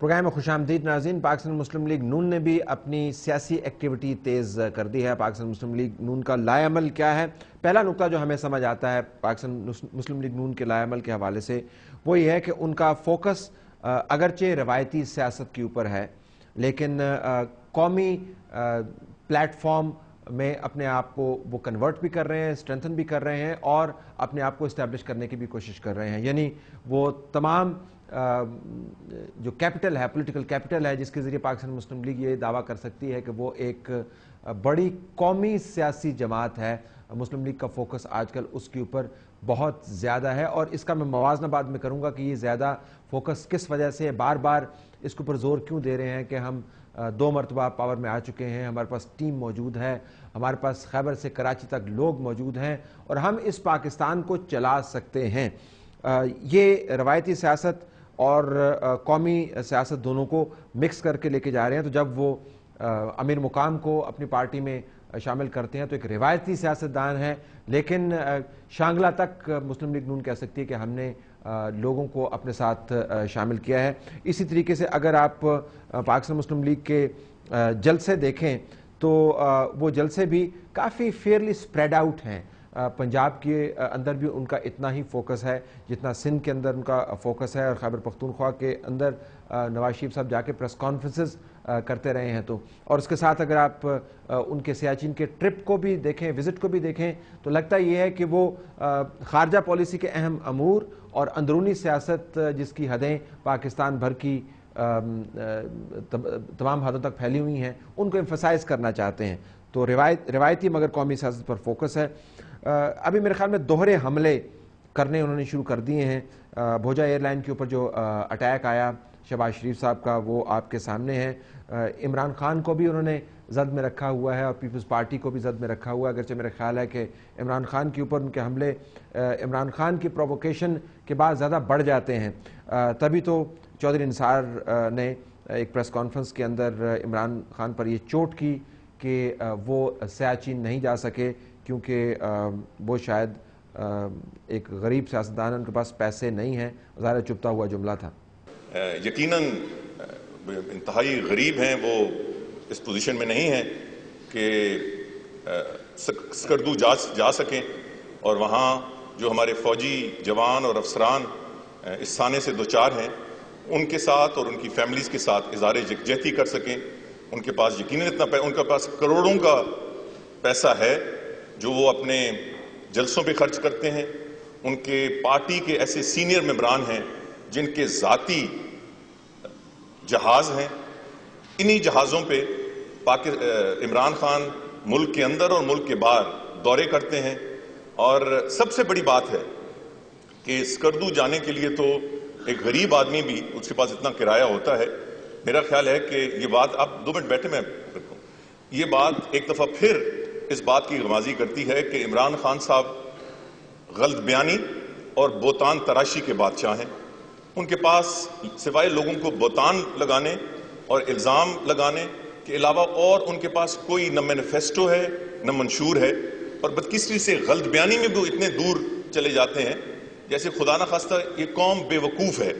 Programme میں خوش آمدید ناظرین۔ پاکستان مسلم لیگ نون نے بھی اپنی سیاسی ایکٹیویٹی تیز کر دی ہے۔ پاکستان مسلم لیگ نون کا لائے عمل کیا ہے؟ پہلا نقطہ جو ہمیں سمجھ آتا ہے پاکستان مسلم لیگ نون کے لائے عمل کے حوالے سے وہ یہ ہے کہ ان کا فوکس اگرچہ روایتی سیاست کے اوپر ہے، لیکن قومی پلیٹ فارم میں اپنے آپ کو وہ کنورٹ بھی کر رہے ہیں، اسٹرینتھن بھی کر رہے ہیں اور اپنے آپ کو اسٹیبلش کرنے کی بھی کوشش کر رہے ہیں۔ یعنی وہ تمام جو کیپٹل ہے، پولیٹیکل کیپٹل ہے، جس کے ذریعے پاکستان مسلم لیگ یہ دعویٰ کر سکتی ہے کہ وہ ایک بڑی قومی سیاسی جماعت ہے۔ مسلم لیگ کا فوکس آج کل اس کے اوپر بہت زیادہ ہے، اور اس کا میں موازنہ بعد میں کروں گا کہ یہ زیادہ فوکس کس وجہ سے بار بار اس کے اوپر زور کیوں دے رہے ہیں کہ ہم 2 مرتبہ پاور میں آ چکے ہیں، ہمارے پاس ٹیم موجود ہے، ہمارے پاس خیبر سے کراچی تک لوگ موجود ہیں اور ہم اس پاکستان کو چلا سکتے ہیں۔ یہ روایتی سیاست اور قومی سیاست دونوں کو مکس کر کے لے کے جا رہے ہیں۔ تو جب وہ امیر مقام کو اپنی پارٹی میں شامل کرتے ہیں تو ایک روایتی سیاستدان ہے، لیکن شانگلہ تک مسلم لیگ نون کہہ سکتی ہے کہ ہم نے لوگوں کو اپنے ساتھ شامل کیا ہے۔ اسی طریقے سے اگر آپ پاکستان مسلم لیگ کے جلسے دیکھیں تو وہ جلسے بھی کافی فیئرلی سپریڈ آؤٹ ہیں۔ پنجاب کے اندر بھی ان کا اتنا ہی فوکس ہے جتنا سندھ کے اندر ان کا فوکس ہے، اور خیبر پختونخوا کے اندر نواز شریف صاحب جا کے پریس کانفرنسز کرتے رہے ہیں۔ تو اور اس کے ساتھ اگر آپ ان کے سیاچین کے ٹرپ کو بھی دیکھیں، وزٹ کو بھی دیکھیں، تو لگتا یہ ہے کہ وہ خارجہ پالیسی کے اہم امور اور اندرونی سیاست جس کی حدیں پاکستان بھر کی تمام حدوں تک پھیلی ہوئی ہیں ان کو ایمفسائز کرنا چاہتے ہیں۔ تو روایتی مگر قومی سیاست پر فوکس ہے۔ ابھی میرے خیال میں دوہرے حملے کرنے انہوں نے شروع کر دیے ہیں۔ بھوجا ایئر لائن کے اوپر جو اٹیک آیا شہباز شریف صاحب کا، وہ آپ کے سامنے ہے۔ عمران خان کو بھی انہوں نے زد میں رکھا ہوا ہے اور پیپلز پارٹی کو بھی زد میں رکھا ہوا ہے، اگرچہ میرا خیال ہے کہ عمران خان کے اوپر ان کے حملے عمران خان کی پروووکیشن کے بعد زیادہ بڑھ جاتے ہیں۔ تبھی تو چودھری نثار نے ایک پریس کانفرنس کے اندر عمران خان پر یہ چوٹ کی کہ وہ سیاچین نہیں جا سکے کیونکہ وہ شاید ایک غریب سیاستدان، ان کے پاس پیسے نہیں ہیں۔ ظاہر چپتا ہوا جملہ تھا۔ یقیناً انتہائی غریب ہیں، وہ اس پوزیشن میں نہیں ہیں کہ سکردو جا سکیں، اور وہاں جو ہمارے فوجی جوان اور افسران اس سانے سے دوچار ہیں ان کے ساتھ اور ان کی فیملیز کے ساتھ اظہار یکجہتی کر سکیں۔ ان کے پاس یقیناً ان کے پاس کروڑوں کا پیسہ ہے جو وہ اپنے جلسوں پہ خرچ کرتے ہیں۔ ان کے پارٹی کے ایسے سینئر ممبران ہیں جن کے ذاتی جہاز ہیں، انہی جہازوں پہ عمران خان ملک کے اندر اور ملک کے باہر دورے کرتے ہیں۔ اور سب سے بڑی بات ہے کہ سکردو جانے کے لیے تو ایک غریب آدمی بھی اس کے پاس اتنا کرایہ ہوتا ہے۔ میرا خیال ہے کہ یہ بات، آپ 2 منٹ بیٹھے میں رکھوں، یہ بات ایک دفعہ پھر اس بات کی غمازی کرتی ہے کہ عمران خان صاحب غلط بیانی اور بہتان تراشی کے بادشاہ ہیں۔ ان کے پاس سوائے لوگوں کو بہتان لگانے اور الزام لگانے کے علاوہ اور ان کے پاس کوئی نہ مینیفیسٹو ہے نہ منشور ہے، اور بدقسمتی سے غلط بیانی میں بھی اتنے دور چلے جاتے ہیں جیسے خدا نخواستہ یہ قوم بے وقوف ہے۔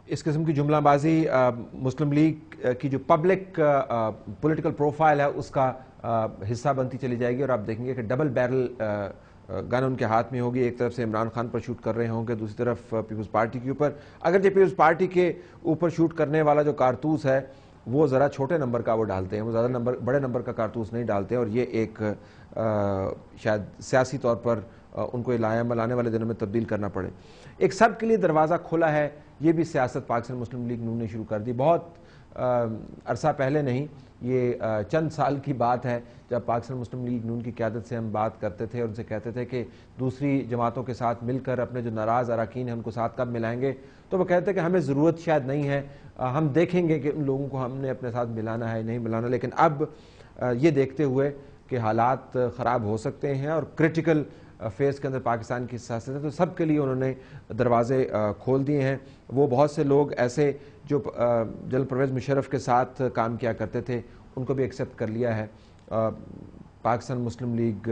اس قسم کی جملہ بازی مسلم لیگ کی جو پبلک پولیٹیکل پروفائل ہے اس کا حصہ بنتی چلی جائے گی، اور آپ دیکھیں گے کہ ڈبل بیرل گن ان کے ہاتھ میں ہوگی۔ ایک طرف سے عمران خان پر شوٹ کر رہے ہوں گے، دوسری طرف پیپلز پارٹی کے اوپر۔ اگرچہ پیپلز پارٹی کے اوپر شوٹ کرنے والا جو کارتوس ہے وہ ذرا چھوٹے نمبر کا وہ ڈالتے ہیں، وہ زیادہ بڑے نمبر کا کارتوس نہیں ڈالتے ہیں، اور یہ ایک شاید سیاسی طور پر ان کو لائے عمل آنے والے دنوں میں تبدیل کرنا پڑے۔ ایک سب کے لیے دروازہ کھلا ہے، یہ بھی سیاست پاکستان مسلم لیگ نون نے شروع کر دی۔ بہت عرصہ پہلے نہیں، یہ چند سال کی بات ہے جب پاکستان مسلم لیگ نون کی قیادت سے ہم بات کرتے تھے اور ان سے کہتے تھے کہ دوسری جماعتوں کے ساتھ مل کر اپنے جو ناراض اراکین ہیں ان کو ساتھ کب ملائیں گے، تو وہ کہتے ہیں کہ ہمیں ضرورت شاید نہیں ہے، ہم دیکھیں گے کہ ان لوگوں کو ہم نے اپنے ساتھ ملانا ہے نہیں ملانا۔ لیکن اب یہ دیکھتے ہوئے کہ حالات خراب ہو سکتے ہیں اور کرٹیکل فیز کے اندر پاکستان کی سیاست ہے، تو سب کے لیے انہوں نے دروازے کھول دیے ہیں۔ وہ بہت سے لوگ ایسے جو جنرل پرویز مشرف کے ساتھ کام کیا کرتے تھے ان کو بھی ایکسیپٹ کر لیا ہے۔ پاکستان مسلم لیگ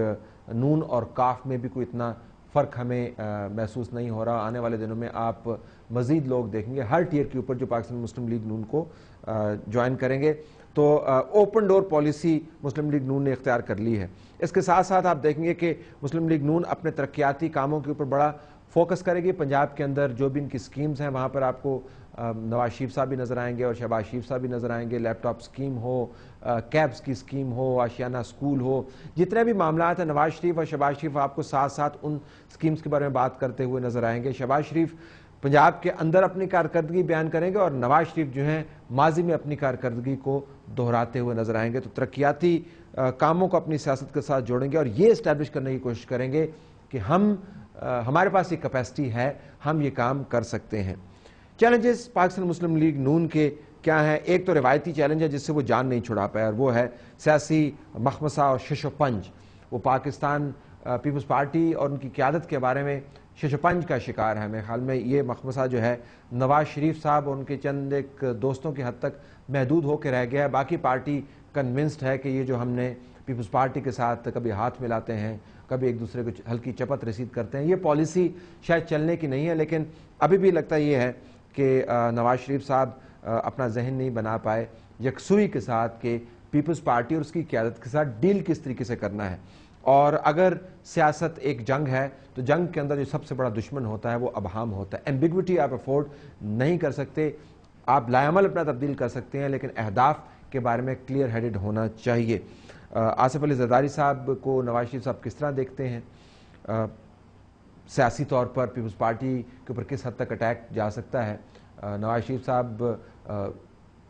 نون اور کاف میں بھی کوئی اتنا फ़र्क हमें महसूस नहीं हो रहा। आने वाले दिनों में आप मज़ीद लोग देखेंगे हर टियर के ऊपर जो पाकिस्तान मुस्लिम लीग नून को ज्वाइन करेंगे। तो ओपन डोर पॉलिसी मुस्लिम लीग नून ने इख्तियार कर ली है। इसके साथ साथ आप देखेंगे कि मुस्लिम लीग नून अपने तरक्याती कामों के ऊपर बड़ा फोकस करेगी। पंजाब के अंदर जो भी इनकी स्कीम्स हैं वहाँ पर आपको नवाज शरीफ साहब भी नज़र आएंगे और शहबाज शरीफ साहब भी नज़र आएंगे। लैपटॉप स्कीम हो, कैब्स की स्कीम हो, आशियाना स्कूल हो, जितने भी मामला हैं नवाज शरीफ और शहबाज शरीफ आपको साथ साथ उन स्कीम्स के बारे में बात करते हुए नज़र आएंगे। शहबाज शरीफ पंजाब के अंदर अपनी कारकर्दगी बयान करेंगे और नवाज शरीफ जो हैं माजी में अपनी कारकर्दगी को दोहराते हुए नज़र आएंगे। तो तरक्याती कामों को अपनी सियासत के साथ जोड़ेंगे और ये इस्टेब्लिश करने की कोशिश करेंगे कि हमारे पास ये कैपेसिटी है, हम ये काम कर सकते हैं। चैलेंजेस पाकिस्तान मुस्लिम लीग नून के क्या हैं? एक तो रिवायती चैलेंज है जिससे वो जान नहीं छुड़ा पाया और वो है सियासी मखमसा और शशोपंज। वो पाकिस्तान पीपल्स पार्टी और उनकी क़यादत के बारे में शशोपंज का शिकार है। मेरे ख्याल में ये मखमसा जो है नवाज शरीफ साहब और उनके चंद एक दोस्तों की हद तक महदूद होकर रह गया है। बाकी पार्टी कन्विंस्ड है कि ये जो हमने पीपल्स पार्टी के साथ कभी हाथ मिलाते हैं, कभी एक दूसरे को हल्की चपत रसीद करते हैं, ये पॉलिसी शायद चलने की नहीं है। लेकिन अभी भी लगता ये है कि नवाज शरीफ साहब अपना जहन नहीं बना पाए यकसुई के साथ कि पीपल्स पार्टी और उसकी क़यादत के साथ डील किस तरीके से करना है। और अगर सियासत एक जंग है तो जंग के अंदर जो सबसे बड़ा दुश्मन होता है वो अबहाम होता है। एम्बिग्विटी आप अफोर्ड नहीं कर सकते। आप लायामल अपना तब्दील कर सकते हैं लेकिन अहदाफ के बारे में क्लियर हेडेड होना चाहिए। आसिफ अली जरदारी साहब को नवाज शरीफ साहब किस तरह देखते हैं? सियासी तौर पर पीपल्स पार्टी के ऊपर किस हद तक अटैक जा सकता है? नवाज शरीफ साहब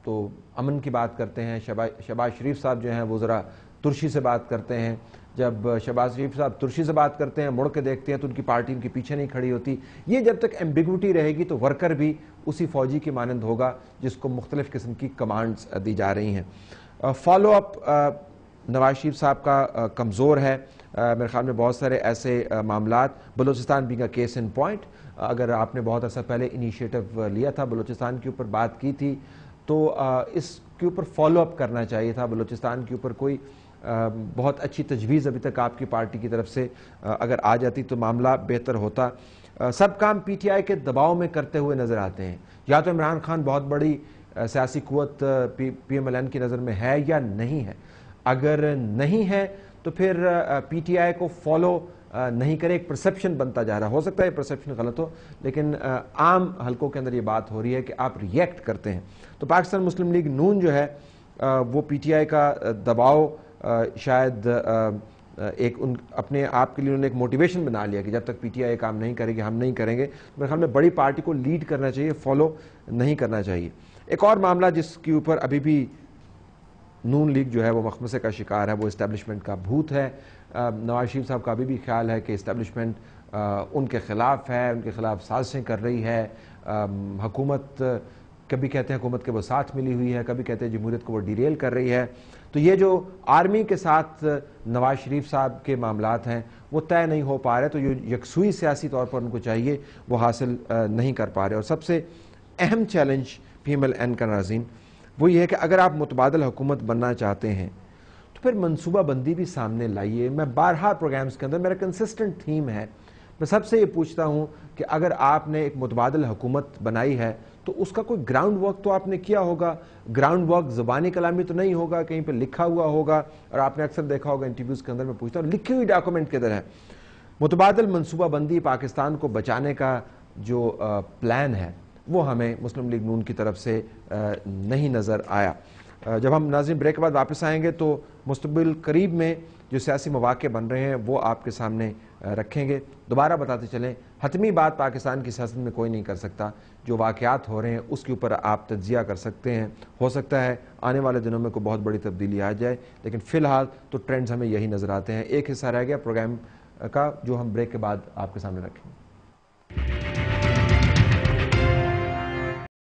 तो अमन की बात करते हैं, शहबाज शरीफ साहब जो हैं वो ज़रा तुर्शी से बात करते हैं। जब शहबाज शरीफ साहब तुर्शी से बात करते हैं, मुड़ के देखते हैं तो उनकी पार्टी उनके पीछे नहीं खड़ी होती। ये जब तक एम्बिग्विटी रहेगी तो वर्कर भी उसी फौजी की मानंद होगा जिसको मुख्तलिफ़ किस्म की कमांड्स दी जा रही हैं। फॉलो अप नवाज शरीफ साहब का कमज़ोर है। मेरे ख्याल में बहुत सारे ऐसे मामलात, Balochistan being a case in point, अगर आपने बहुत अर्सा पहले इनिशिएटिव लिया था, बलूचिस्तान के ऊपर बात की थी, तो इसके ऊपर फॉलो अप करना चाहिए था। बलूचिस्तान के ऊपर कोई बहुत अच्छी तजवीज़ अभी तक आपकी पार्टी की तरफ से अगर आ जाती तो मामला बेहतर होता। सब काम पीटीआई के दबाव में करते हुए नज़र आते हैं। या तो इमरान खान बहुत बड़ी सियासी कुव्वत PMLN की नज़र में है या नहीं है। अगर नहीं है तो फिर पीटीआई को फॉलो नहीं करे, एक परसेप्शन बनता जा रहा है। हो सकता है ये परसेप्शन गलत हो लेकिन आम हलकों के अंदर ये बात हो रही है कि आप रिएक्ट करते हैं। तो पाकिस्तान मुस्लिम लीग नून जो है वो पीटीआई का दबाव शायद एक अपने आप के लिए उन्होंने एक मोटिवेशन बना लिया कि जब तक पीटीआई काम नहीं करेगी हम नहीं करेंगे। मेरे ख्याल में बड़ी पार्टी को लीड करना चाहिए, फॉलो नहीं करना चाहिए। एक और मामला जिसके ऊपर अभी भी नून लीग जो है वो मखमसे का शिकार है वो इस्टेब्लिशमेंट का भूत है। नवाज शरीफ साहब का अभी भी ख्याल है कि इस्टेब्लिशमेंट उनके ख़िलाफ़ है, उनके ख़िलाफ़ साजिशें कर रही है। हुकूमत कभी कहते हैं हुकूमत के वो साथ मिली हुई है, कभी कहते हैं जमहूरियत को वो डिरेल कर रही है। तो ये जो आर्मी के साथ नवाज शरीफ साहब के मामलात हैं वो तय नहीं हो पा रहे, तो ये यकसुई सियासी तौर पर उनको चाहिए वो हासिल नहीं कर पा रहे। और सबसे अहम चैलेंज PMLN का नाज़रीन वो ये है कि अगर आप मुतबादल हुकूमत बनना चाहते हैं तो फिर मनसूबा बंदी भी सामने लाइए। मैं बारहा प्रोग्राम्स के अंदर मेरा कंसिस्टेंट थीम है, मैं सबसे ये पूछता हूँ कि अगर आपने एक मुतबादल हुकूमत बनाई है तो उसका कोई ग्राउंड वर्क तो आपने किया होगा। ग्राउंड वर्क ज़बानी कलामी तो नहीं होगा, कहीं पर लिखा हुआ होगा। और आपने अक्सर देखा होगा इंटरव्यूज़ के अंदर मैं पूछता हूँ लिखी हुई डॉक्यूमेंट किधर है? मुतबादल मनसूबा बंदी पाकिस्तान को बचाने का जो प्लान है वो हमें मुस्लिम लीग नून की तरफ से नहीं नज़र आया। जब हम नाज़रीन ब्रेक के बाद वापस आएंगे तो मुस्तक़बिल करीब में जो सियासी मौक़े बन रहे हैं वो आपके सामने रखेंगे। दोबारा बताते चलें, हतमी बात पाकिस्तान की सियासत में कोई नहीं कर सकता। जो वाक़यात हो रहे हैं उसके ऊपर आप तज्ज़िया कर सकते हैं। हो सकता है आने वाले दिनों में कोई बहुत बड़ी तब्दीली आ जाए, लेकिन फ़िलहाल तो ट्रेंड्स हमें यही नज़र आते हैं। एक हिस्सा रह गया प्रोग्राम का जो हम ब्रेक के बाद आपके सामने रखेंगे।